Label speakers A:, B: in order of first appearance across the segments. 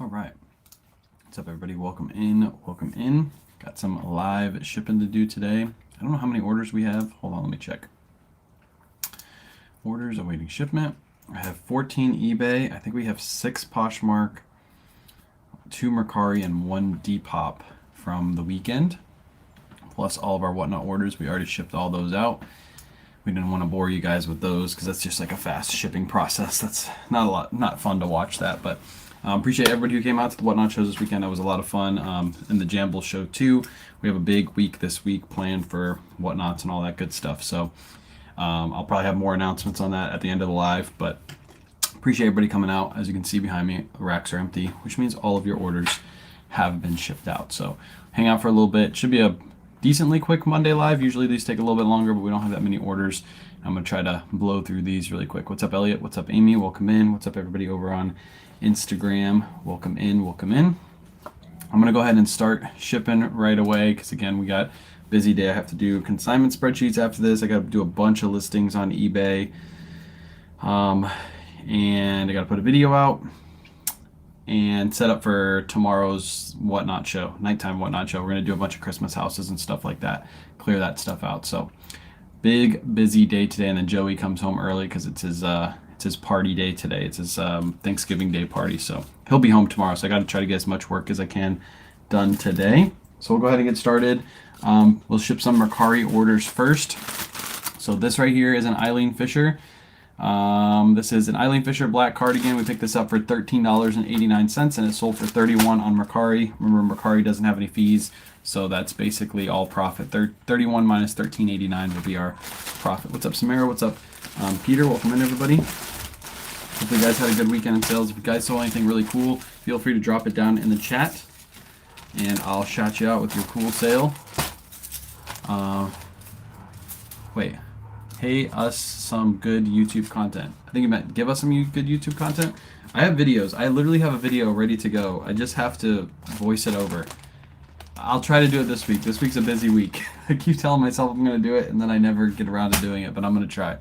A: All right. What's up, everybody? Welcome in. Welcome in. Got some live shipping to do today. I don't know how many orders we have. Hold on, let me check. Orders awaiting shipment. I have 14 eBay. I think we have 6 Poshmark, 2 Mercari, and 1 Depop from the weekend. Plus all of our whatnot orders. We already shipped all those out. We didn't want to bore you guys with those because that's just like a fast shipping process. That's not fun to watch that, but appreciate everybody who came out to the whatnot shows this weekend. That was a lot of fun. And the Jamble show too. We have a big week this week planned for whatnots and all that good stuff. So I'll probably have more announcements on that at the end of the live, but appreciate everybody coming out. As you can see behind me, the racks are empty, which means all of your orders have been shipped out. So hang out for a little bit. Should be a decently quick Monday live. Usually these take a little bit longer, but we don't have that many orders. I'm gonna try to blow through these really quick. What's up, Elliot? What's up, Amy? Welcome in. What's up, everybody over on Instagram? Welcome in. Welcome in. I'm gonna go ahead and start shipping right away because again, we got a busy day. I have to do consignment spreadsheets after this. I got to do a bunch of listings on eBay, and I got to put a video out and set up for tomorrow's whatnot show, nighttime whatnot show. We're gonna do a bunch of Christmas houses and stuff like that, clear that stuff out. So big busy day today, and then Joey comes home early because it's his party day today. It's his Thanksgiving Day party, so he'll be home tomorrow. So I got to try to get as much work as I can done today. So we'll go ahead and get started. We'll ship some Mercari orders first. So this right here is an Eileen Fisher. This is an Eileen Fisher black cardigan. We picked this up for $13.89 and it sold for $31 on Mercari. Remember, Mercari doesn't have any fees, so that's basically all profit. 31 minus $13.89 will be our profit. What's up, Samara? What's up, Peter? Welcome in, everybody. Hopefully you guys had a good weekend in sales. If you guys saw anything really cool, feel free to drop it down in the chat and I'll shout you out with your cool sale. Wait. Pay us some good YouTube content. I think you meant give us some good YouTube content. I have videos. I literally have a video ready to go. I just have to voice it over. I'll try to do it this week. This week's a busy week. I keep telling myself I'm going to do it, and then I never get around to doing it, but I'm going to try.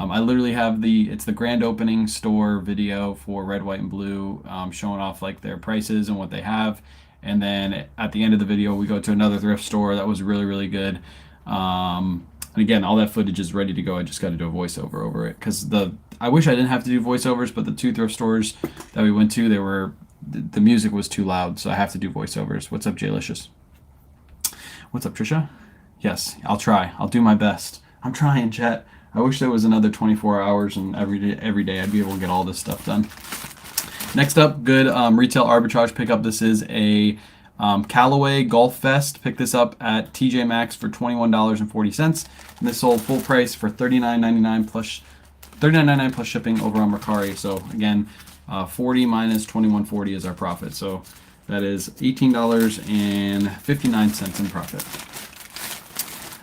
A: I literally have it's the grand opening store video for Red, White, and Blue, showing off like their prices and what they have. And then at the end of the video, we go to another thrift store that was really, really good. And again, all that footage is ready to go. I just got to do a voiceover over it because I wish I didn't have to do voiceovers, but the 2 thrift stores that we went to, the music was too loud, so I have to do voiceovers. What's up, Jaylicious? What's up, Trisha? Yes, I'll try. I'll do my best. I'm trying, chat. I wish there was another 24 hours and every day I'd be able to get all this stuff done. Next up, good retail arbitrage pickup. This is a Callaway Golf Vest. Picked this up at TJ Maxx for $21.40, and this sold full price for $39.99 plus shipping over on Mercari. So again, 40 minus 21.40 is our profit. So that is $18.59 in profit.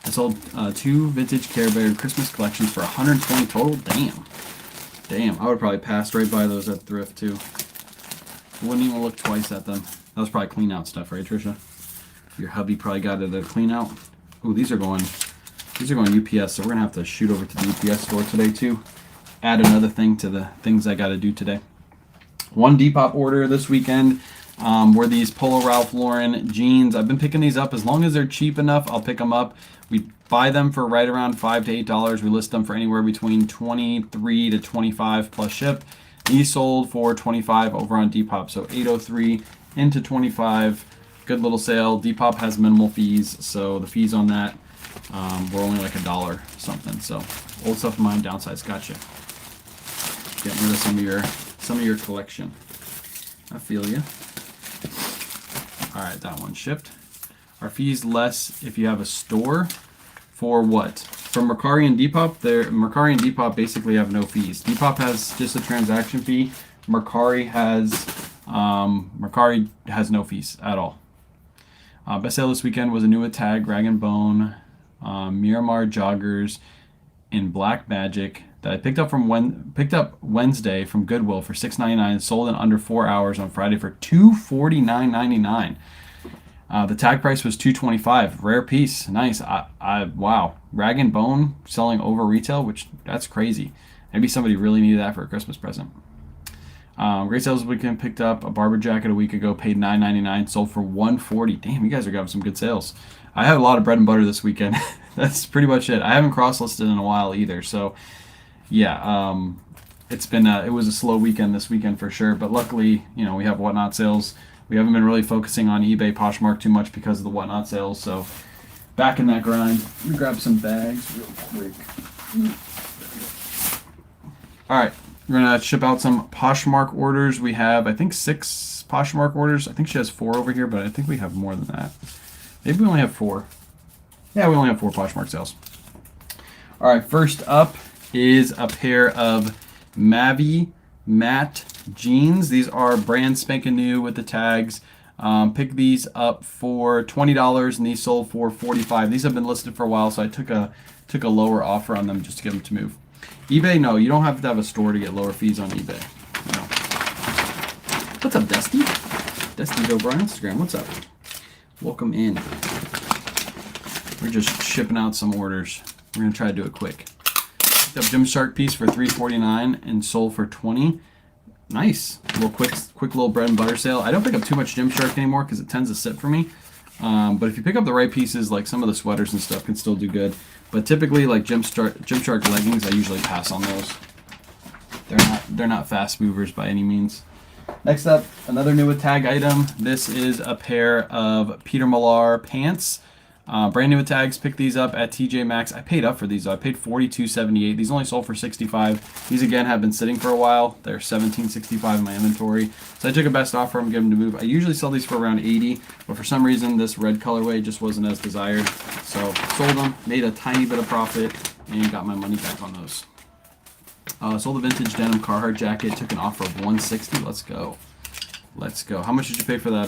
A: I sold 2 vintage Care Bear Christmas collections for $120 total. Damn, I would probably pass right by those at thrift too. Wouldn't even look twice at them. That was probably clean out stuff, right, Trisha? Your hubby probably got it at a clean out. Ooh, these are going UPS, so we're gonna have to shoot over to the UPS store today too. Add another thing to the things I gotta do today. 1 Depop order this weekend were these Polo Ralph Lauren jeans. I've been picking these up. As long as they're cheap enough, I'll pick them up. We buy them for right around $5 to $8. We list them for anywhere between $23 to $25 plus ship. These sold for $25 over on Depop, so $803 into $25. Good little sale. Depop has minimal fees, so the fees on that were only like $1 something. So old stuff of mine, downsize. Gotcha. Getting rid of some of your collection. I feel you. All right, that one shipped. Our fees less if you have a store. For what? From Mercari and Depop, Mercari and Depop basically have no fees. Depop has just a transaction fee. Mercari has no fees at all. Best sale this weekend was a new tag, Rag & Bone, Miramar joggers in Black Magic that I picked up Wednesday from Goodwill for $6.99, sold in under 4 hours on Friday for $249.99. The tag price was $225. Rare piece. Nice. Wow. Rag & Bone selling over retail, which that's crazy. Maybe somebody really needed that for a Christmas present. Great sales weekend. Picked up a barber jacket a week ago. Paid $9.99. Sold for $140. Damn, you guys are having some good sales. I had a lot of bread and butter this weekend. That's pretty much it. I haven't cross-listed in a while either. So, yeah, it's been it was a slow weekend this weekend for sure. But luckily, you know, we have Whatnot sales. We haven't been really focusing on eBay, Poshmark too much because of the Whatnot sales. So, back in that grind. Let me grab some bags real quick. All right. We're going to ship out some Poshmark orders. We have, I think, 6 Poshmark orders. I think she has 4 over here, but I think we have more than that. Maybe we only have 4. Yeah, we only have 4 Poshmark sales. All right, first up is a pair of Mavi matte jeans. These are brand spanking new with the tags. Pick these up for $20, and these sold for $45. These have been listed for a while, so I took a lower offer on them just to get them to move. eBay, no, you don't have to have a store to get lower fees on eBay. No. What's up, Dusty? Dusty over on Instagram. What's up? Welcome in. We're just shipping out some orders. We're gonna try to do it quick. Picked up Gymshark piece for $3.49 and sold for $20. Nice. A little quick little bread and butter sale. I don't pick up too much Gymshark anymore because it tends to sit for me. But if you pick up the right pieces, like some of the sweaters and stuff can still do good. But typically, like Gymshark leggings, I usually pass on those. They're not fast movers by any means. Next up, another new with tag item. This is a pair of Peter Millar pants. Brand new with tags. Picked these up at TJ Maxx. I paid up for these. I paid $42.78. These only sold for $65. These again have been sitting for a while. They're $17.65 in my inventory. So I took a best offer. I'm giving them to move. I usually sell these for around $80, but for some reason this red colorway just wasn't as desired. So sold them, made a tiny bit of profit, and got my money back on those. Sold the vintage denim Carhartt jacket. Took an offer of $160. Let's go. Let's go. How much did you pay for that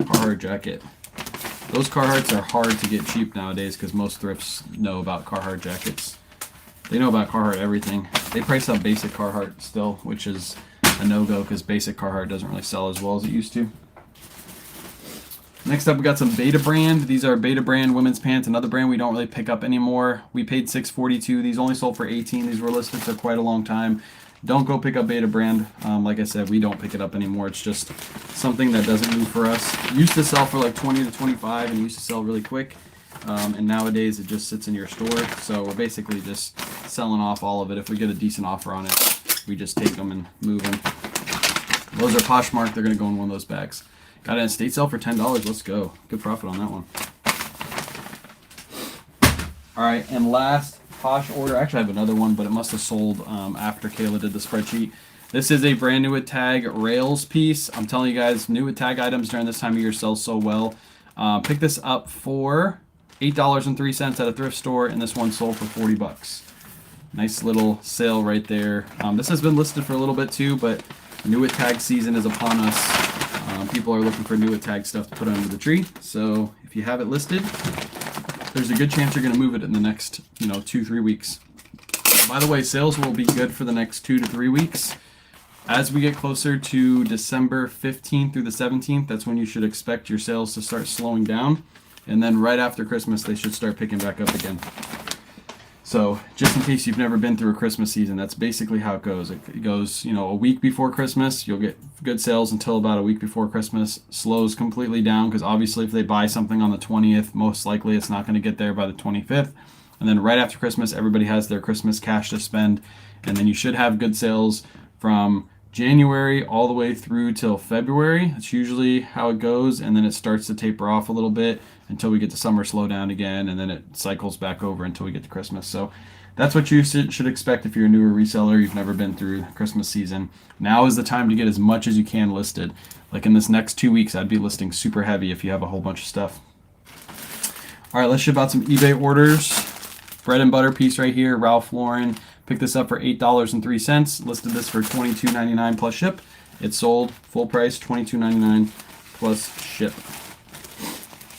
A: Carhartt jacket? Those Carhartts are hard to get cheap nowadays because most thrifts know about Carhartt jackets. They know about Carhartt everything. They price up basic Carhartt still, which is a no-go because basic Carhartt doesn't really sell as well as it used to. Next up, we got some Beta brand. These are Beta brand women's pants, another brand we don't really pick up anymore. We paid $6.42. These only sold for $18. These were listed for quite a long time. Don't go pick up Beta brand. Like I said, we don't pick it up anymore. It's just something that doesn't move for us. It used to sell for like 20 to 25 and used to sell really quick. And nowadays it just sits in your store. So we're basically just selling off all of it. If we get a decent offer on it, we just take them and move them. Those are Poshmark. They're going to go in one of those bags. Got an estate sale for $10. Let's go. Good profit on that one. All right, and last Posh order. Actually, I have another one, but it must have sold after Kayla did the spreadsheet. This is a brand new with tag rails piece. I'm telling you guys, new with tag items during this time of year sell so well. Pick this up for $8.03 at a thrift store, and this one sold for $40. Nice little sale right there. This has been listed for a little bit too, but new with tag season is upon us. People are looking for new with tag stuff to put under the tree. So if you have it listed, there's a good chance you're going to move it in the next, 2-3 weeks. By the way, sales will be good for the next 2 to 3 weeks. As we get closer to December 15th through the 17th, that's when you should expect your sales to start slowing down. And then right after Christmas, they should start picking back up again. So just in case you've never been through a Christmas season, that's basically how it goes. It goes, a week before Christmas, you'll get good sales until about a week before Christmas. Slows completely down because obviously if they buy something on the 20th, most likely it's not going to get there by the 25th. And then right after Christmas, everybody has their Christmas cash to spend. And then you should have good sales from January all the way through till February. That's usually how it goes. And then it starts to taper off a little bit until we get to summer slowdown again. And then it cycles back over until we get to Christmas. So that's what you should expect if you're a newer reseller. You've never been through Christmas season. Now is the time to get as much as you can listed. Like in this next 2 weeks, I'd be listing super heavy if you have a whole bunch of stuff. All right, let's ship out some eBay orders. Bread and butter piece right here, Ralph Lauren. Picked this up for $8.03. Listed this for $22.99 plus ship. It sold full price $22.99 plus ship.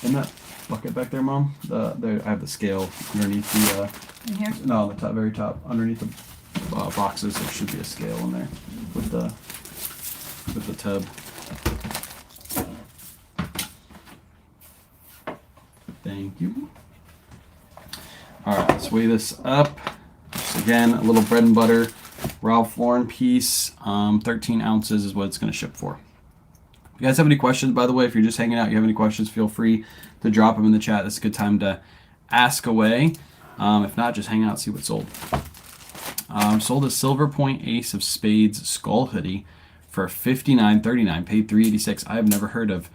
A: In that bucket back there, Mom, I have the scale underneath the.
B: In here?
A: No, the top, very top, underneath the boxes. There should be a scale in there with the tub. Thank you. All right, let's weigh this up. Again, a little bread and butter Ralph Lauren piece, 13 ounces is what it's going to ship for. If you guys have any questions, by the way, if you're just hanging out, you have any questions, feel free to drop them in the chat. This is a good time to ask away. If not, just hang out and see what's sold. Sold a Silver Point Ace of Spades skull hoodie for $59.39, paid $3.86. I have never heard of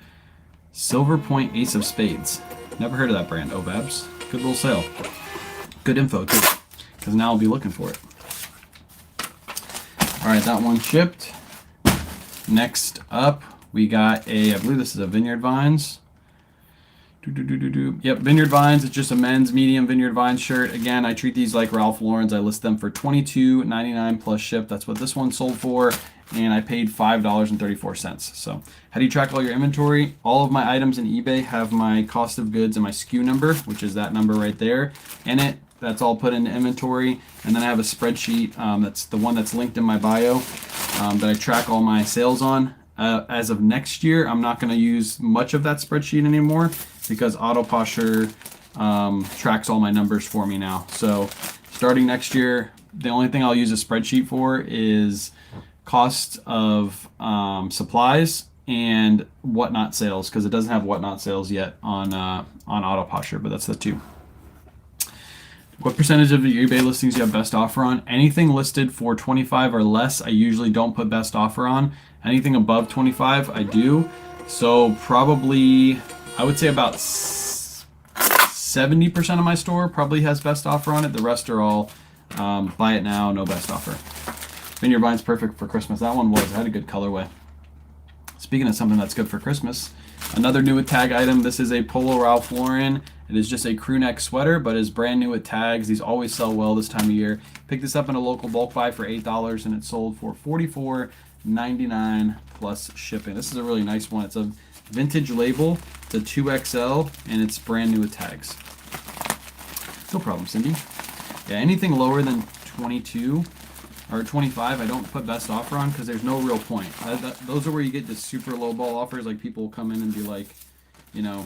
A: Silver Point Ace of Spades. Never heard of that brand, Obabs. Good little sale. Good info, too, because now I'll be looking for it. All right, that one shipped. Next up, we got I believe this is a Vineyard Vines. Yep, Vineyard Vines. It's just a men's medium Vineyard Vines shirt. Again, I treat these like Ralph Lauren's. I list them for $22.99 plus ship. That's what this one sold for, and I paid $5.34. So how do you track all your inventory? All of my items in eBay have my cost of goods and my SKU number, which is that number right there in it. That's all put into inventory. And then I have a spreadsheet. That's the one that's linked in my bio that I track all my sales on. As of next year, I'm not going to use much of that spreadsheet anymore because Autoposher tracks all my numbers for me now. So starting next year, the only thing I'll use a spreadsheet for is cost of supplies and whatnot sales, because it doesn't have whatnot sales yet on Autoposher, but that's the two. What percentage of your eBay listings do you have best offer on? Anything listed for 25 or less, I usually don't put best offer on. Anything above 25, I do. So probably, I would say about 70% of my store probably has best offer on it. The rest are all buy it now, no best offer. Vineyard Vine's perfect for Christmas. That one was, it had a good colorway. Speaking of something that's good for Christmas, another new with tag item. This is a Polo Ralph Lauren. It is just a crew neck sweater, but is brand new with tags. These always sell well this time of year. Picked this up in a local bulk buy for $8, and it sold for $44.99 plus shipping. This is a really nice one. It's a vintage label. It's a 2XL, and it's brand new with tags. No problem, Cindy. Yeah, anything lower than 22 or 25, I don't put best offer on because there's no real point. Those are where you get the super low ball offers. Like people will come in and be like, you know,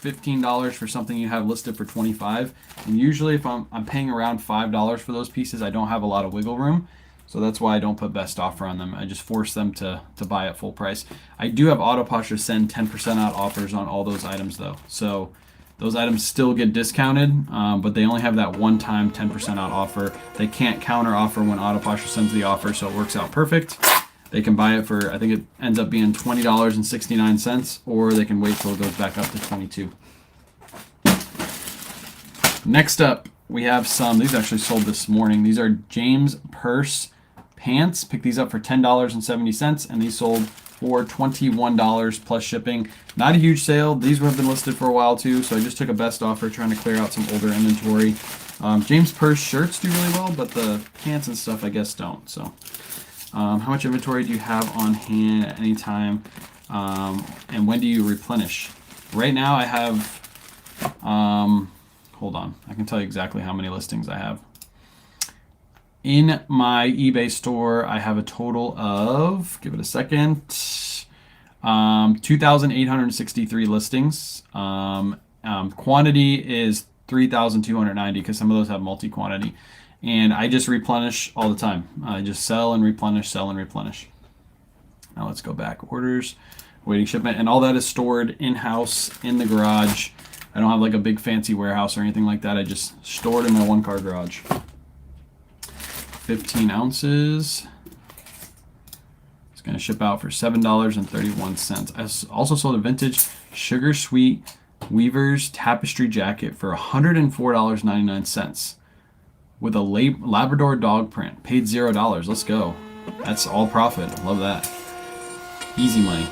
A: $15 for something you have listed for 25, and usually if I'm paying around $5 for those pieces, I don't have a lot of wiggle room, so that's why I don't put best offer on them. I just force them to buy at full price. I do have Autoposher send 10% out offers on all those items though, so those items still get discounted, but they only have that one-time 10% out offer. They can't counter offer when Autoposher sends the offer, so it works out perfect. They can buy it for, I think it ends up being $20.69, or they can wait till it goes back up to $22. Next up, we have some, these actually sold this morning. These are James Purse pants. Picked these up for $10.70, and these sold for $21 plus shipping. Not a huge sale. These have been listed for a while too, so I just took a best offer trying to clear out some older inventory. James Purse shirts do really well, but the pants and stuff I guess don't. So how much inventory do you have on hand at any time, and when do you replenish? Right now I have, hold on, I can tell you exactly how many listings I have. In my eBay store, I have a total of, give it a second, 2,863 listings. Quantity is 3,290 because some of those have multi-quantity. And I just replenish all the time. I just sell and replenish, sell and replenish. Now let's go back. Orders, waiting shipment, and all that is stored in-house in the garage. I don't have like a big fancy warehouse or anything like that. I just store it in my one-car garage. 15 ounces. It's going to ship out for $7.31. I also sold a vintage Sugar Sweet Weaver's tapestry jacket for $104.99 with a Labrador dog print. Paid $0. Let's go. That's all profit. I love that. Easy money.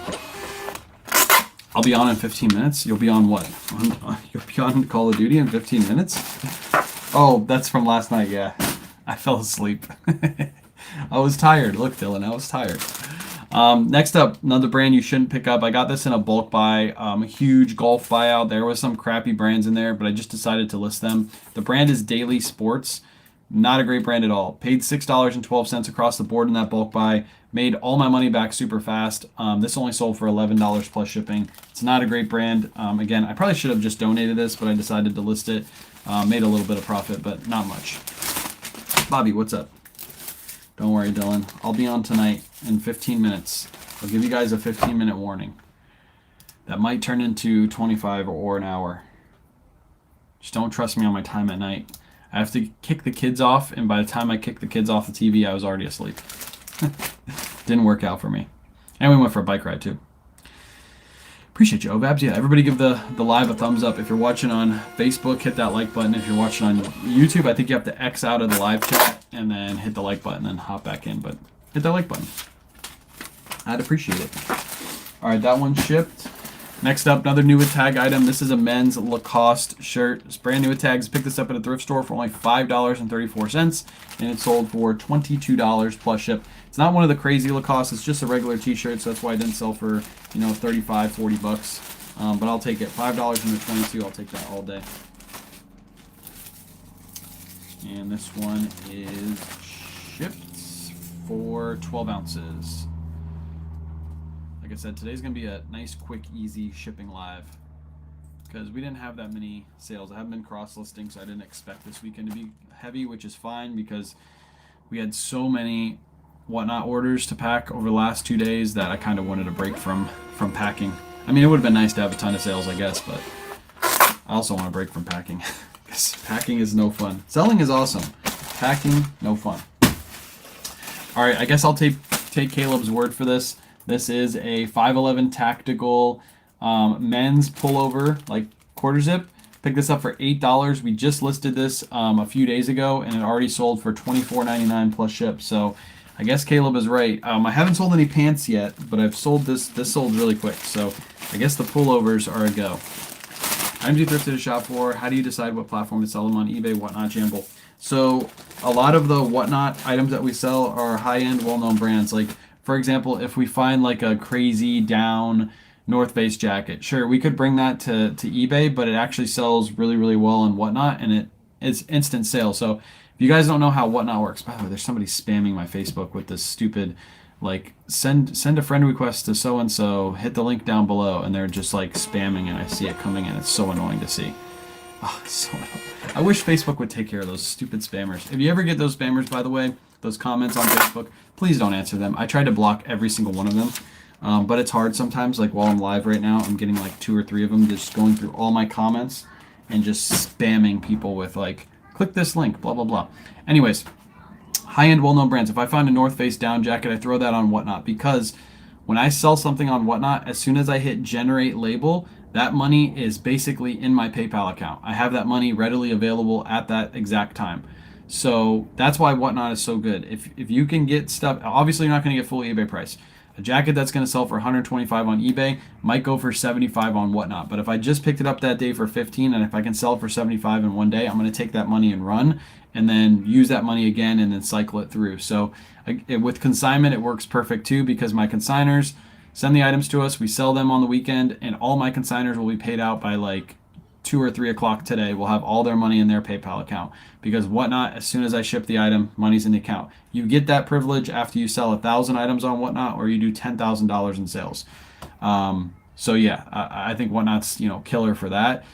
A: I'll be on in 15 minutes. You'll be on what? You'll be on Call of Duty in 15 minutes? Oh, that's from last night, yeah. I fell asleep. I was tired. Look, Dylan, I was tired. Next up, another brand you shouldn't pick up. I got this in a bulk buy, a huge golf buyout. There was some crappy brands in there, but I just decided to list them. The brand is Daily Sports. Not a great brand at all. Paid $6.12 across the board in that bulk buy. Made all my money back super fast. This only sold for $11 plus shipping. It's not a great brand. Again, I probably should have just donated this, but I decided to list it. Made a little bit of profit, but not much. Bobby, what's up? Don't worry, Dylan. I'll be on tonight in 15 minutes. I'll give you guys a 15-minute warning. That might turn into 25 or an hour. Just don't trust me on my time at night. I have to kick the kids off, and by the time I kicked the kids off the TV, I was already asleep. Didn't work out for me. And we went for a bike ride, too. Appreciate you, Ovabs. Yeah, everybody give the live a thumbs up. If you're watching on Facebook, hit that like button. If you're watching on YouTube, I think you have to X out of the live chat and then hit the like button and hop back in. But hit that like button. I'd appreciate it. All right, that one shipped. Next up, another new with tag item. This is a men's Lacoste shirt. It's brand new with tags. Picked this up at a thrift store for only $5.34, and it sold for $22 plus ship. It's not one of the crazy Lacoste. It's just a regular t-shirt, so that's why it didn't sell for, 35, 40 bucks. But I'll take it. $5 and the 22. I'll take that all day. And this one is shipped for 12 ounces. Like I said, today's going to be a nice, quick, easy shipping live because we didn't have that many sales. I haven't been cross-listing, so I didn't expect this weekend to be heavy, which is fine because we had so many Whatnot orders to pack over the last 2 days that I kind of wanted a break from packing. I mean, it would have been nice to have a ton of sales, I guess, but I also want a break from packing because packing is no fun. Selling is awesome. Packing, no fun. All right, I guess I'll take Caleb's word for this. This is a 511 tactical men's pullover, like quarter zip. Picked this up for $8. We just listed this a few days ago, and it already sold for $24.99 plus ship. So I guess Caleb is right. I haven't sold any pants yet, but I've sold this. This sold really quick. So I guess the pullovers are a go. Items you thrifted to shop for. How do you decide what platform to sell them on? eBay, Whatnot, Jamble. So a lot of the Whatnot items that we sell are high-end, well-known brands. Like, for example, if we find like a crazy down North Face jacket, sure, we could bring that to eBay, but it actually sells really, really well on Whatnot, and it's instant sale. So if you guys don't know how Whatnot works, by the way, there's somebody spamming my Facebook with this stupid, like, send a friend request to so-and-so, hit the link down below, and they're just like spamming, and I see it coming in. It's so annoying to see. Oh, it's so annoying. I wish Facebook would take care of those stupid spammers. If you ever get those spammers, by the way, those comments on Facebook, please don't answer them. I tried to block every single one of them, but it's hard sometimes. Like while I'm live right now, I'm getting like 2 or 3 of them just going through all my comments and just spamming people with like, click this link, blah, blah, blah. Anyways, high-end, well-known brands. If I find a North Face down jacket, I throw that on Whatnot because when I sell something on Whatnot, as soon as I hit generate label, that money is basically in my PayPal account. I have that money readily available at that exact time. So that's why Whatnot is so good. If you can get stuff, obviously you're not going to get full eBay price. A jacket that's going to sell for $125 on eBay might go for $75 on Whatnot. But if I just picked it up that day for $15, and if I can sell it for $75 in one day, I'm going to take that money and run, and then use that money again, and then cycle it through. So with Consignment, it works perfect too because my consigners send the items to us, we sell them on the weekend, and all my consigners will be paid out by like 2 or 3 o'clock today. We'll have all their money in their PayPal account because Whatnot, as soon as I ship the item, money's in the account. You get that privilege after you sell 1,000 items on Whatnot or you do $10,000 in sales. So yeah, I think Whatnot's killer for that.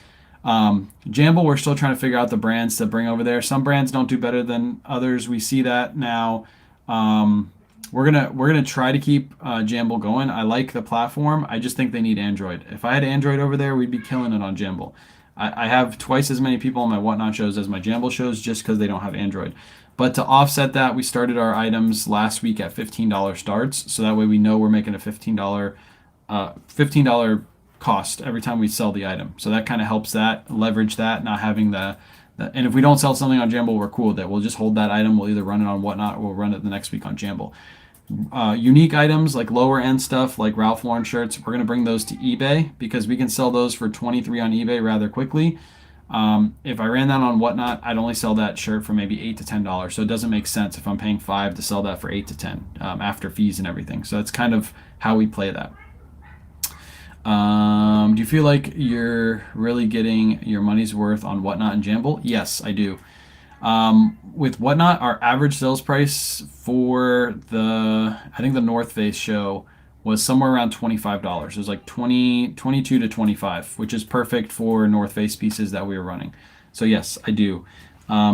A: Jamble, we're still trying to figure out the brands to bring over there. Some brands don't do better than others. We see that now. We're gonna try to keep Jamble going. I like the platform. I just think they need Android. If I had Android over there, we'd be killing it on Jamble. I have twice as many people on my Whatnot shows as my Jamble shows just because they don't have Android. But to offset that, we started our items last week at $15 starts, so that way we know we're making a $15 cost every time we sell the item. So that kind of helps that, leverage that, not having the and if we don't sell something on Jamble, we're cool with it. We'll just hold that item. We'll either run it on Whatnot or we'll run it the next week on Jamble. Unique items like lower end stuff like Ralph Lauren shirts, we're going to bring those to eBay because we can sell those for $23 on eBay rather quickly. If I ran that on Whatnot, I'd only sell that shirt for maybe $8 to $10. So it doesn't make sense if I'm paying $5 to sell that for $8 to $10 after fees and everything. So that's kind of how we play that. Do you feel like you're really getting your money's worth on Whatnot and Jamble? Yes, I do. With Whatnot, our average sales price for I think the North Face show was somewhere around $25. It was like 22 to 25, which is perfect for North Face pieces that we were running. So yes, I do.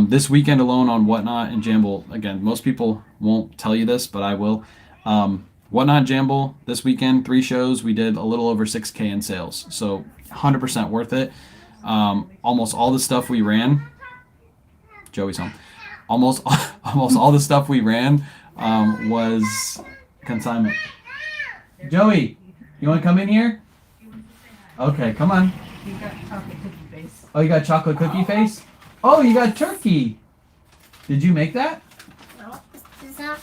A: This weekend alone on Whatnot and Jamble, again, most people won't tell you this, but I will. Whatnot Jamble this weekend, 3 shows. We did a little over 6K in sales. So 100% worth it. Almost all the stuff we ran, Joey's home. Almost all the stuff we ran was consignment. Joey, you want to come in here? Okay, come on.
B: You got chocolate cookie face.
A: Oh, you got chocolate cookie face? Oh, you got turkey. Did you make that?
C: No, it's not.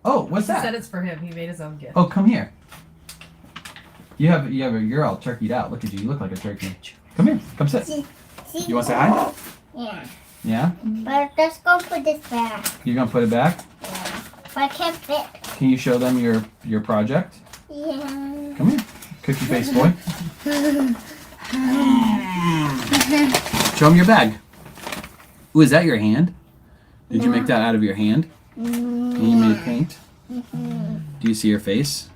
A: Oh, what's
B: He said
A: that?
B: it's for him. He made his own gift.
A: Oh, come here. You're all turkeyed out. Look at you. You look like a turkey. Come here. Come sit.
C: See,
A: You want to say hi?
C: yeah.
A: Yeah?
C: But let's go put this back.
A: You're going to put it back?
C: Yeah. But I can't fit.
A: Can you show them your project?
C: Yeah.
A: Come here. Cookie face boy. Show them your bag. Ooh, is that your hand? Did you make that out of your hand? And you made paint? Do you see your face?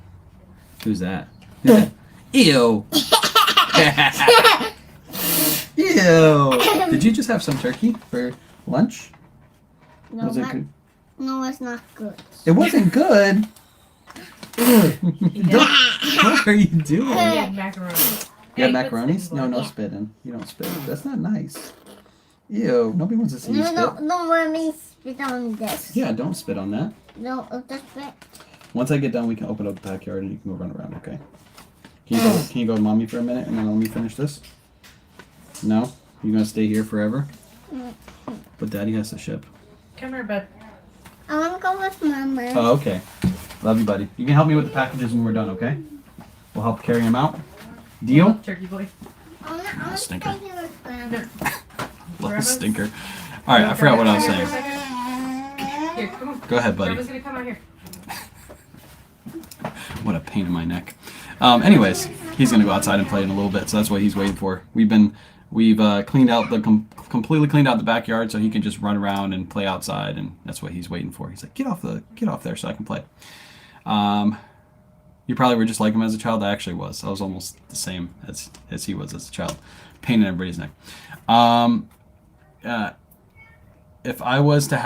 A: Who's that? Who's that? Ew. Ew. Did you just have some turkey for lunch?
C: No,
A: Was it
C: but-
A: good?
C: no, it's not good.
A: It wasn't good. What are you doing?
B: He had macaroni.
A: You have
B: Hey,
A: macaronis? No, no
C: Yeah.
A: spitting. You don't spit. That's not nice. Ew. Nobody wants to see you
C: No,
A: spit.
C: no, let me spit on this.
A: Yeah, don't spit on that.
C: No, just spit.
A: Once I get done, we can open up the backyard and you can go run around, okay? Can you go with mommy for a minute and then let me finish this? No? You gonna stay here forever? But daddy has to ship.
B: Come here, bud.
C: I want to go with Mama.
A: Oh, okay. Love you, buddy. You can help me with the packages when we're done, okay? We'll help carry them out. Deal?
B: Turkey boy.
C: I want to
A: Stinker.
C: stay here with Grandma.
A: Love
B: Grandma's-
A: stinker. Alright, I forgot what I was
B: Here,
A: saying.
B: Here, come on.
A: Go ahead, buddy.
B: Grandma's gonna come out here.
A: What a pain in my neck. Anyways, he's gonna go outside and play in a little bit, so that's what he's waiting for. We've cleaned out the completely cleaned out the backyard so he can just run around and play outside, and that's what he's waiting for. He's like, get off there so I can play. You probably were just like him as a child. I actually was. I was almost the same as he was as a child. Pain in everybody's neck. If I was to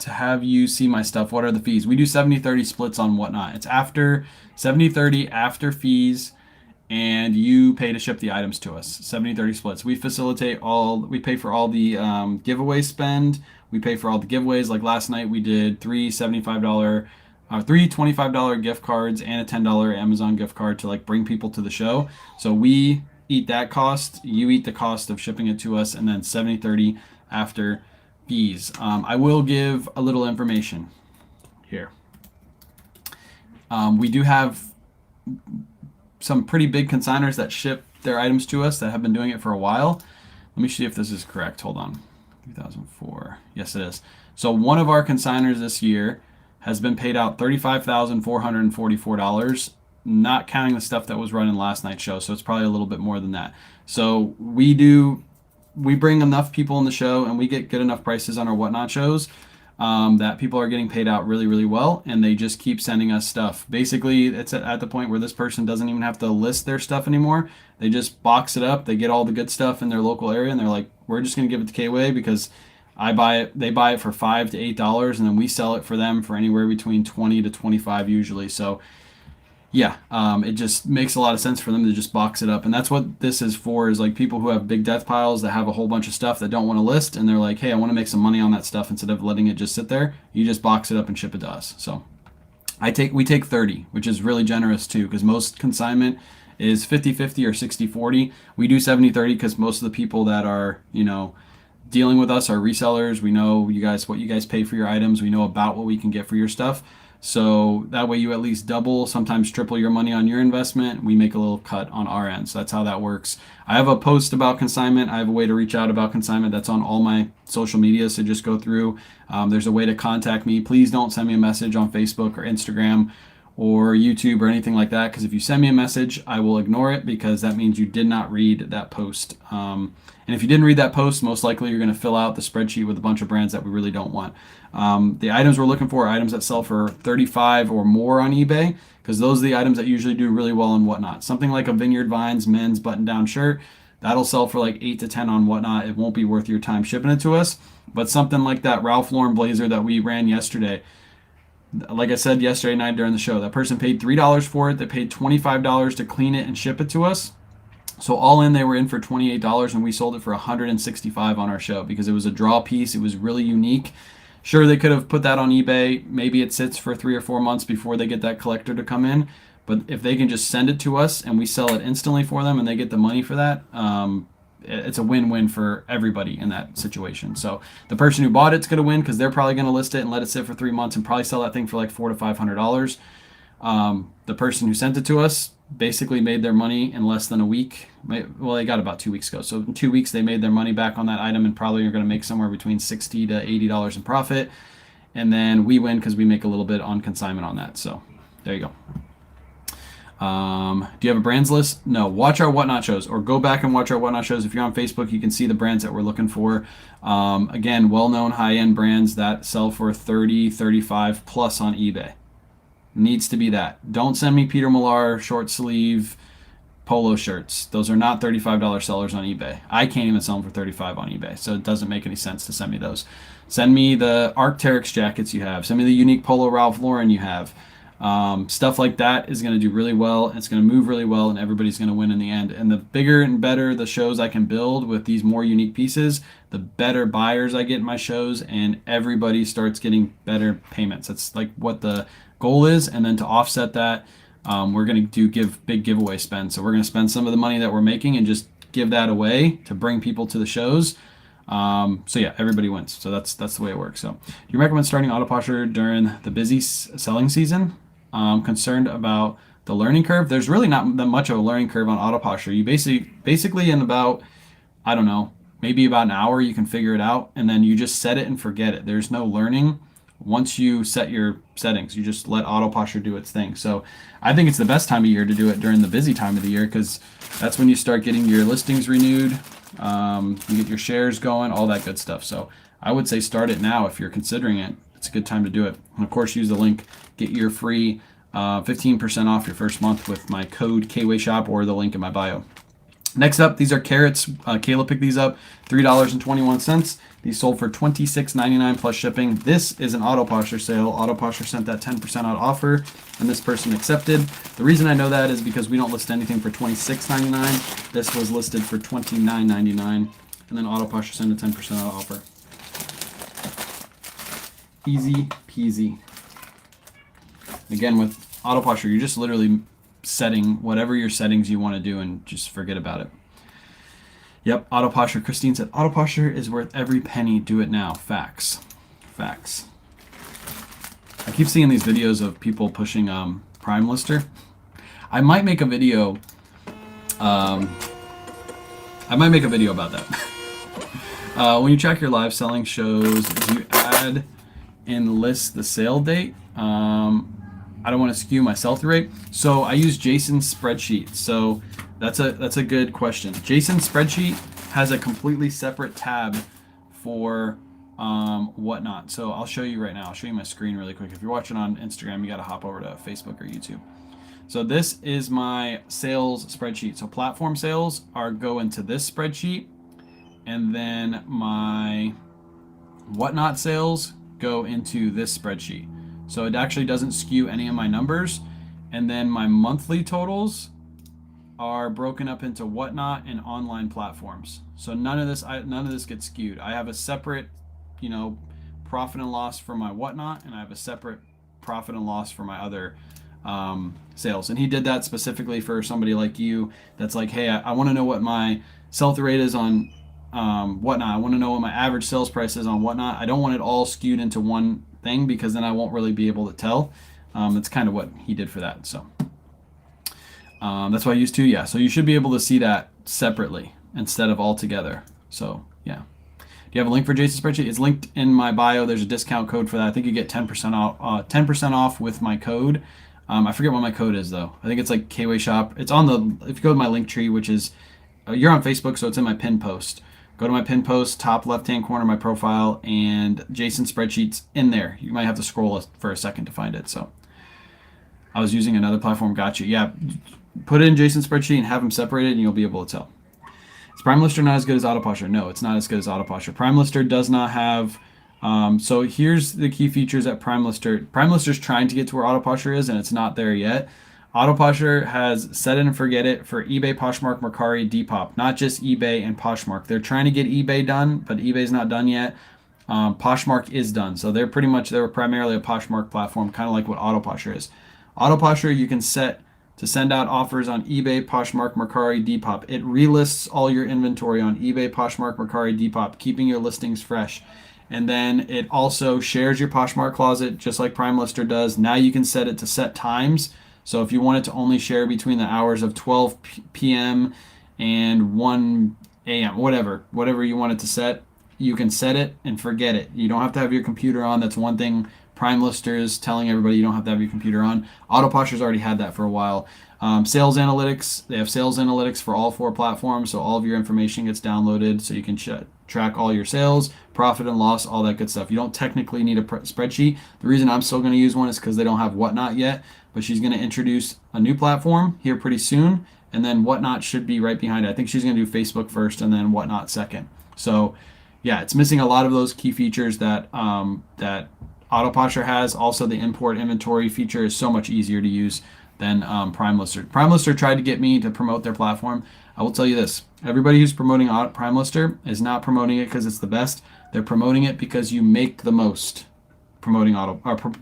A: have you see my stuff, what are the fees? We do 70-30 splits on Whatnot. It's after 70-30 after fees, and you pay to ship the items to us. 70-30 splits. We pay for all the giveaway spend. We pay for all the giveaways. Like last night, we did three $25 gift cards and a $10 Amazon gift card to like bring people to the show. So we eat that cost. You eat the cost of shipping it to us, and then 70-30 after fees. I will give a little information here. We do have some pretty big consigners that ship their items to us that have been doing it for a while. Let me see if this is correct. Hold on. 2004. Yes, it is. So one of our consigners this year has been paid out $35,444, not counting the stuff that was running last night's show. So it's probably a little bit more than that. So we bring enough people in the show and we get good enough prices on our Whatnot shows that people are getting paid out really, really well, and they just keep sending us stuff. Basically, it's at the point where this person doesn't even have to list their stuff anymore. They just box it up. They get all the good stuff in their local area, and they're like, we're just going to give it to K-Way because they buy it for $5 to $8, and then we sell it for them for anywhere between $20 to $25 usually. So yeah, it just makes a lot of sense for them to just box it up. And that's what this is for, is like people who have big death piles that have a whole bunch of stuff that don't want to list, and they're like, hey, I want to make some money on that stuff. Instead of letting it just sit there, you just box it up and ship it to us. So we take 30, which is really generous too, because most consignment is 50-50 or 60-40. We do 70-30 because most of the people that are, dealing with us are resellers. We know what you guys pay for your items. We know about what we can get for your stuff. So that way you at least double, sometimes triple your money on your investment. We make a little cut on our end. So that's how that works. I have a post about consignment. I have a way to reach out about consignment. That's on all my social media. So just go through. There's a way to contact me. Please don't send me a message on Facebook or Instagram or YouTube or anything like that, because if you send me a message, I will ignore it, because that means you did not read that post. And if you didn't read that post, most likely you're going to fill out the spreadsheet with a bunch of brands that we really don't want. The items we're looking for are items that sell for $35 or more on eBay, because those are the items that usually do really well on Whatnot. Something like a Vineyard Vines men's button-down shirt That'll sell for like 8 to 10 on Whatnot. It won't be worth your time shipping it to us. But something like that Ralph Lauren blazer that we ran yesterday, like I said yesterday night during the show, that person paid $3 for it. They paid $25 to clean it and ship it to us. So all in, they were in for $28, and we sold it for $165 on our show because it was a draw piece. It was really unique. Sure, they could have put that on eBay. Maybe it sits for 3 or 4 months before they get that collector to come in. But if they can just send it to us and we sell it instantly for them and they get the money for that, it's a win-win for everybody in that situation. So the person who bought it's going to win because they're probably going to list it and let it sit for 3 months and probably sell that thing for like $400 to $500. The person who sent it to us basically made their money in less than a week. Well, they got about 2 weeks ago. So in 2 weeks, they made their money back on that item and probably are going to make somewhere between $60 to $80 in profit. And then we win because we make a little bit on consignment on that. So there you go. Do you have a brands list? No. Watch our Whatnot shows or go back and watch our Whatnot shows. If you're on Facebook, you can see the brands that we're looking for. Again, well-known high-end brands that sell for 30, 35 plus on eBay. Needs to be that. Don't send me Peter Millar short sleeve polo shirts. Those are not $35 sellers on eBay. I can't even sell them for $35 on eBay, so it doesn't make any sense to send me those. Send me the Arc'teryx jackets you have. Send me the unique polo Ralph Lauren you have. Stuff like that is going to do really well. It's going to move really well, and everybody's going to win in the end. And the bigger and better the shows I can build with these more unique pieces, the better buyers I get in my shows, and everybody starts getting better payments. That's like what the goal is. And then to offset that, we're going to give big giveaway spend. So we're going to spend some of the money that we're making and just give that away to bring people to the shows. So yeah, everybody wins. So that's the way it works. So do you recommend starting Autoposher during the busy selling season? Concerned about the learning curve? There's really not that much of a learning curve on Autoposher. You basically in about, I don't know, maybe about an hour you can figure it out, and then you just set it and forget it. There's no learning. Once you set your settings, you just let Autoposher do its thing. So I think it's the best time of year to do it during the busy time of the year because that's when you start getting your listings renewed, you get your shares going, all that good stuff. So I would say start it now if you're considering it. It's a good time to do it. And of course, use the link, get your free 15% off your first month with my code KWayShop or the link in my bio. Next up, these are carrots. Kayla picked these up, $3.21. These sold for $26.99 plus shipping. This is an Autoposher sale. Autoposher sent that 10% out offer, and this person accepted. The reason I know that is because we don't list anything for $26.99. This was listed for $29.99, and then Autoposher sent a 10% out offer. Easy peasy. Again, with Autoposher, you're just literally setting whatever your settings you want to do and just forget about it. Yep, Autoposher. Christine said, Autoposher is worth every penny. Do it now. Facts. Facts. I keep seeing these videos of people pushing Prime Lister. I might make a video. I might make a video about that. When you check your live selling shows, do you add and list the sale date? I don't want to skew my sell-through rate, so I use Jason's spreadsheet. So that's a good question. Jason's spreadsheet has a completely separate tab for Whatnot. So I'll show you right now. I'll show you my screen really quick. If you're watching on Instagram, you got to hop over to Facebook or YouTube. So this is my sales spreadsheet. So platform sales go into this spreadsheet, and then my Whatnot sales go into this spreadsheet. So it actually doesn't skew any of my numbers. And then my monthly totals are broken up into Whatnot and online platforms. So none of this gets skewed. I have a separate, profit and loss for my Whatnot, and I have a separate profit and loss for my other sales. And he did that specifically for somebody like you that's like, hey, I want to know what my sell-through rate is on Whatnot. I want to know what my average sales price is on Whatnot. I don't want it all skewed into one thing because then I won't really be able to tell. That's kind of what he did for that. So that's why I use two. Yeah. So you should be able to see that separately instead of all together. So yeah. Do you have a link for Jason's spreadsheet? It's linked in my bio. There's a discount code for that. I think you get 10% off. 10% off with my code. I forget what my code is though. I think it's like KWayShop. It's on if you go to my link tree, which is you're on Facebook, so it's in my pin post. Go to my pin post, top left-hand corner of my profile, and Jason's spreadsheet's in there. You might have to scroll for a second to find it. So I was using another platform. Got you. Yeah, put it in Jason's spreadsheet and have them separated, and you'll be able to tell. Is Prime Lister not as good as Autoposher? No, it's not as good as Autoposher. Prime Lister does not have. So here's the key features at Prime Lister. Prime Lister's trying to get to where Autoposher is, and it's not there yet. Autoposher has set it and forget it for eBay, Poshmark, Mercari, Depop, not just eBay and Poshmark. They're trying to get eBay done, but eBay's not done yet. Poshmark is done, so they're primarily a Poshmark platform, kind of like what Autoposher is. Autoposher you can set to send out offers on eBay, Poshmark, Mercari, Depop. It relists all your inventory on eBay, Poshmark, Mercari, Depop, keeping your listings fresh. And then it also shares your Poshmark closet just like Prime Lister does. Now you can set it to set times. So if you want it to only share between the hours of 12 p.m. and 1 a.m., whatever you want it to set, you can set it and forget it. You don't have to have your computer on. That's one thing Prime Lister is telling everybody, you don't have to have your computer on. Autoposher's already had that for a while. Sales analytics, they have sales analytics for all 4 platforms, so all of your information gets downloaded so you can track all your sales, profit and loss, all that good stuff. You don't technically need a spreadsheet. The reason I'm still going to use one is because they don't have Whatnot yet, but she's going to introduce a new platform here pretty soon, and then Whatnot should be right behind it. I think she's going to do Facebook first and then Whatnot second. So yeah, it's missing a lot of those key features that that Autoposher has. Also, the import inventory feature is so much easier to use than Prime Lister. Prime Lister tried to get me to promote their platform. I will tell you this: everybody who's promoting Prime Lister is not promoting it because it's the best. They're promoting it because you make the most promoting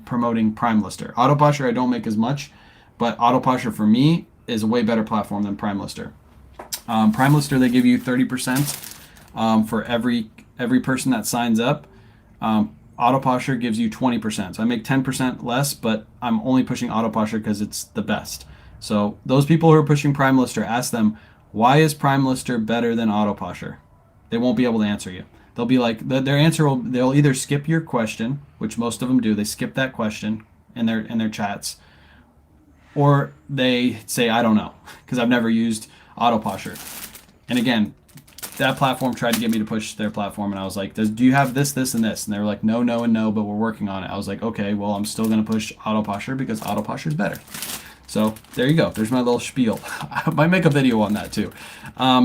A: promoting Prime Lister. Autoposher I don't make as much, but Autoposher for me is a way better platform than Prime Lister. Prime Lister, they give you 30% for every person that signs up. Autoposher gives you 20%. So I make 10% less, but I'm only pushing Autoposher because it's the best. So those people who are pushing Prime Lister, ask them, why is Prime Lister better than Autoposher? They won't be able to answer you. They'll be like, their answer will, they'll either skip your question, which most of them do. They skip that question in their chats, or they say, I don't know, because I've never used Autoposher. And again, that platform tried to get me to push their platform, and I was like, do you have this, this, and this? And they were like, no, no, and no, but we're working on it. I was like, okay, well, I'm still going to push Autoposher because Autoposher is better. So there you go. There's my little spiel. I might make a video on that too.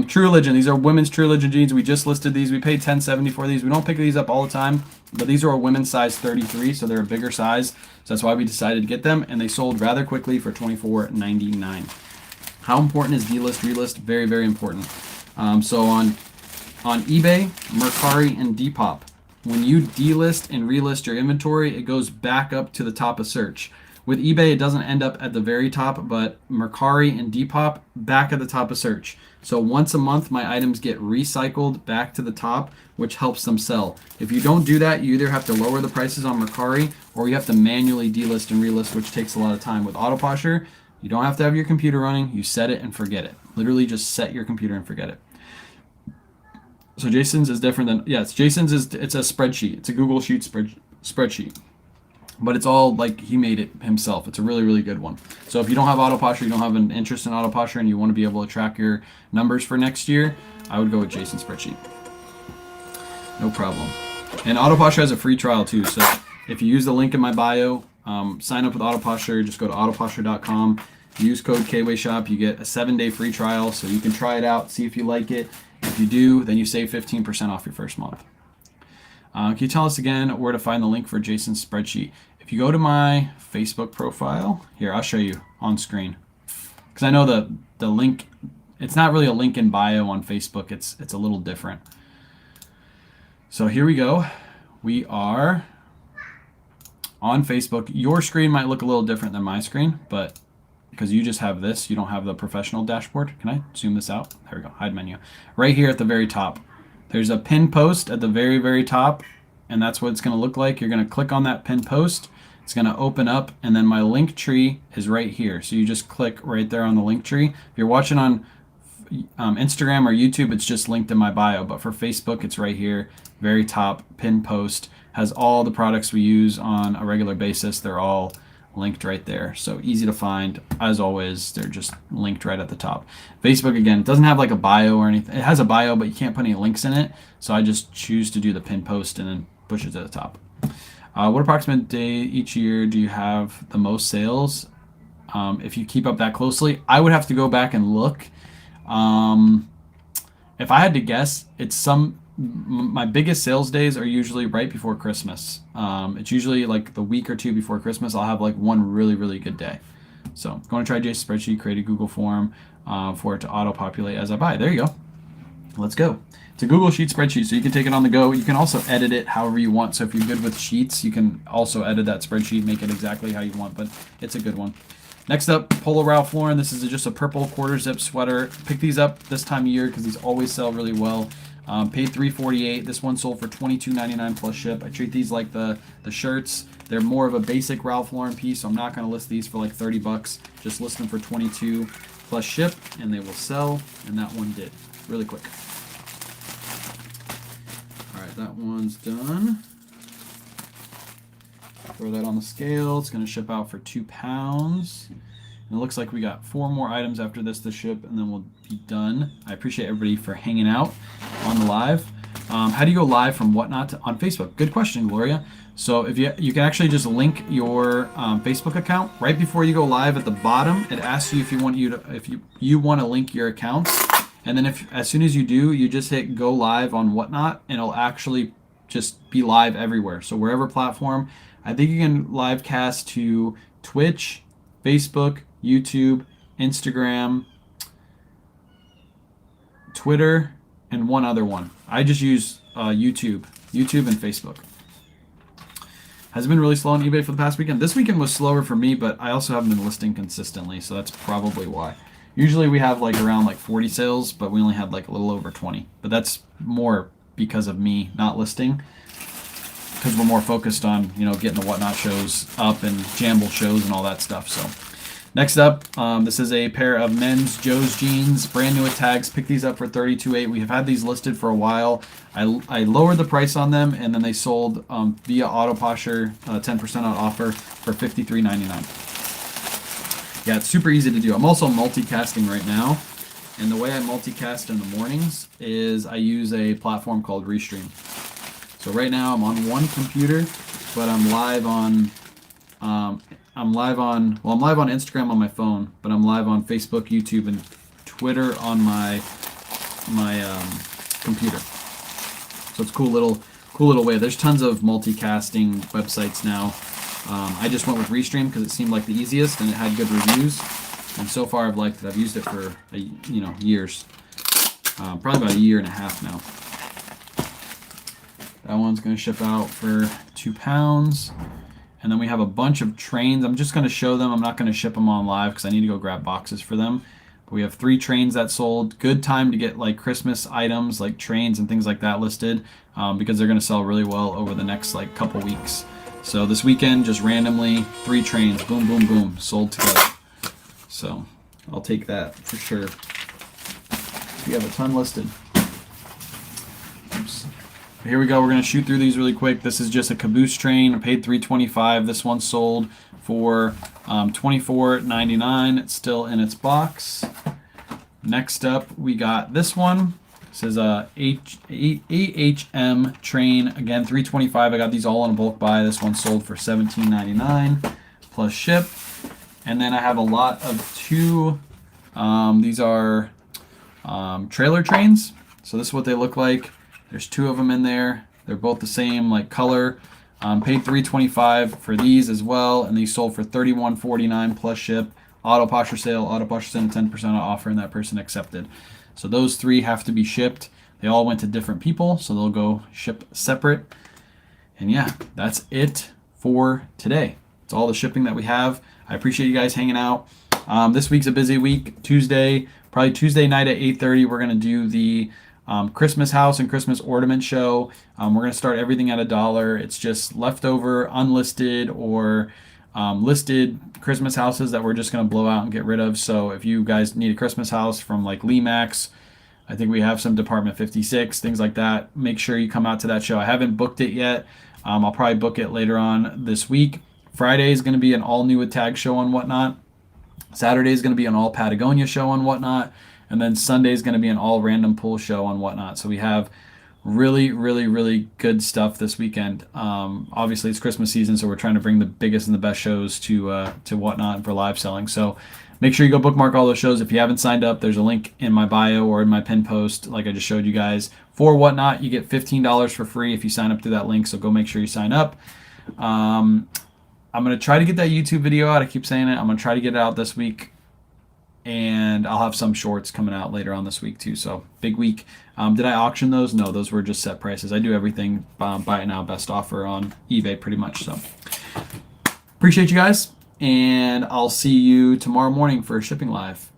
A: True Religion. These are women's True Religion jeans. We just listed these. We paid $10.70 for these. We don't pick these up all the time, but these are a women's size 33, so they're a bigger size. So that's why we decided to get them, and they sold rather quickly for $24.99. How important is delist, relist? Very, very important. So on eBay, Mercari, and Depop, when you delist and relist your inventory, it goes back up to the top of search. With eBay, it doesn't end up at the very top, but Mercari and Depop, back at the top of search. So once a month, my items get recycled back to the top, which helps them sell. If you don't do that, you either have to lower the prices on Mercari, or you have to manually delist and relist, which takes a lot of time. With Autoposher, you don't have to have your computer running. You set it and forget it. Literally just set your computer and forget it. So Jason's is different than, yes, Jason's it's a spreadsheet. It's a Google Sheets spreadsheet. But it's all like he made it himself. It's a really, really good one. So if you don't have Autoposher, you don't have an interest in Autoposher, and you want to be able to track your numbers for next year, I would go with Jason's spreadsheet. No problem. And Autoposher has a free trial too. So if you use the link in my bio, sign up with Autoposher, just go to autoposher.com, use code KWayShop, you get a 7-day free trial, so you can try it out, see if you like it. If you do, then you save 15% off your first month. Can you tell us again where to find the link for Jason's spreadsheet? If you go to my Facebook profile, here, I'll show you on screen. Because I know the link, it's not really a link in bio on Facebook, it's a little different. So here we go. We are on Facebook. Your screen might look a little different than my screen, but because you just have this, you don't have the professional dashboard. Can I zoom this out? There we go, hide menu. Right here at the very top, there's a pin post at the very, very top, and that's what it's gonna look like. You're gonna click on that pin post, it's gonna open up, and then my link tree is right here. So you just click right there on the link tree. If you're watching on Instagram or YouTube, it's just linked in my bio, but for Facebook, it's right here, very top, pin post, has all the products we use on a regular basis. They're all linked right there, so easy to find. As always, they're just linked right at the top. Facebook, again, it doesn't have like a bio or anything. It has a bio, but you can't put any links in it, so I just choose to do the pin post and then push it to the top. What approximate day each year do you have the most sales? If you keep up that closely, I would have to go back and look. if I had to guess, my biggest sales days are usually right before Christmas. It's usually like the week or two before Christmas. I'll have like one really, really good day. So going to try Jay's spreadsheet, create a Google form for it to auto-populate as I buy. There you go. Let's go. It's a Google Sheet spreadsheet, so you can take it on the go. You can also edit it however you want. So if you're good with sheets, you can also edit that spreadsheet, make it exactly how you want, but it's a good one. Next up, Polo Ralph Lauren. This is just a purple quarter zip sweater. Pick these up this time of year because these always sell really well. Paid $3.48. This one sold for $22.99 plus ship. I treat these like the shirts. They're more of a basic Ralph Lauren piece, so I'm not going to list these for like $30. Just list them for $22 plus ship, and they will sell. And that one did really quick. All right, that one's done. Throw that on the scale. It's going to ship out for 2 pounds. And it looks like we got 4 more items after this to ship, and then we'll be done. I appreciate everybody for hanging out on the live. How do you go live from Whatnot on Facebook? Good question, Gloria. So if you can actually just link your Facebook account right before you go live at the bottom. It asks you if you want to link your accounts, and then as soon as you do, you just hit go live on Whatnot, and it'll actually just be live everywhere. So wherever platform. I think you can live cast to Twitch, Facebook, YouTube, Instagram, Twitter, and one other one. I just use YouTube and Facebook. Has it been really slow on eBay for the past weekend? This weekend was slower for me, but I also haven't been listing consistently, so that's probably why. Usually we have like around like 40 sales, but we only had like a little over 20. But that's more because of me not listing, because we're more focused on, getting the Whatnot shows up and Jamble shows and all that stuff. So next up, this is a pair of men's Joe's jeans, brand new at tags. Pick these up for $32.8. We have had these listed for a while. I lowered the price on them, and then they sold via Autoposher, 10% on offer for $53.99. Yeah, it's super easy to do. I'm also multicasting right now, and the way I multicast in the mornings is I use a platform called Restream. So right now I'm on one computer, but I'm live on Instagram on my phone, but I'm live on Facebook, YouTube, and Twitter on my computer. So it's a cool little way. There's tons of multicasting websites now. I just went with Restream because it seemed like the easiest and it had good reviews. And so far I've liked it. I've used it for years, probably about a year and a half now. That one's going to ship out for 2 pounds. And then we have a bunch of trains. I'm just going to show them. I'm not going to ship them on live because I need to go grab boxes for them. But we have 3 trains that sold. Good time to get like Christmas items like trains and things like that listed because they're going to sell really well over the next like couple weeks. So this weekend, just randomly, 3 trains, boom, boom, boom, sold together. So I'll take that for sure. We have a ton listed. Oops. Here we go. We're going to shoot through these really quick. This is just a caboose train. I paid $3.25. This one sold for $24.99. It's still in its box. Next up, we got this one. This is a AHM train. Again, $3.25. I got these all in a bulk buy. This one sold for $17.99 plus ship. And then I have a lot of 2. These are trailer trains. So this is what they look like. There's 2 of them in there. They're both the same like color. Paid $3.25 for these as well, and these sold for $31.49 plus ship. Autoposher sale. Autoposher sent 10% offer, and that person accepted. So those 3 have to be shipped. They all went to different people, so they'll go ship separate. And yeah, that's it for today. It's all the shipping that we have. I appreciate you guys hanging out. This week's a busy week. Probably Tuesday night at 8:30, we're gonna do the Christmas house and Christmas ornament show. We're going to start everything at $1. It's just leftover, unlisted, or listed Christmas houses that we're just going to blow out and get rid of. So if you guys need a Christmas house from like Lemax, I think we have some Department 56, things like that. Make sure you come out to that show. I haven't booked it yet. I'll probably book it later on this week. Friday is going to be an all new tag show on Whatnot. Saturday is going to be an all Patagonia show on Whatnot. And then Sunday is going to be an all random pool show on Whatnot. So we have really, really, really good stuff this weekend. Obviously, it's Christmas season, so we're trying to bring the biggest and the best shows to Whatnot for live selling. So Make sure you go bookmark all those shows. If you haven't signed up, there's a link in my bio or in my pin post, like I just showed you guys. For Whatnot, you get $15 for free if you sign up through that link, so go make sure you sign up. I'm going to try to get that YouTube video out. I keep saying it. I'm going to try to get it out this week. And I'll have some shorts coming out later on this week too. So big week. Did I auction those? No, those were just set prices. I do everything buy it now, best offer on eBay pretty much. So appreciate you guys. And I'll see you tomorrow morning for Shipping Live.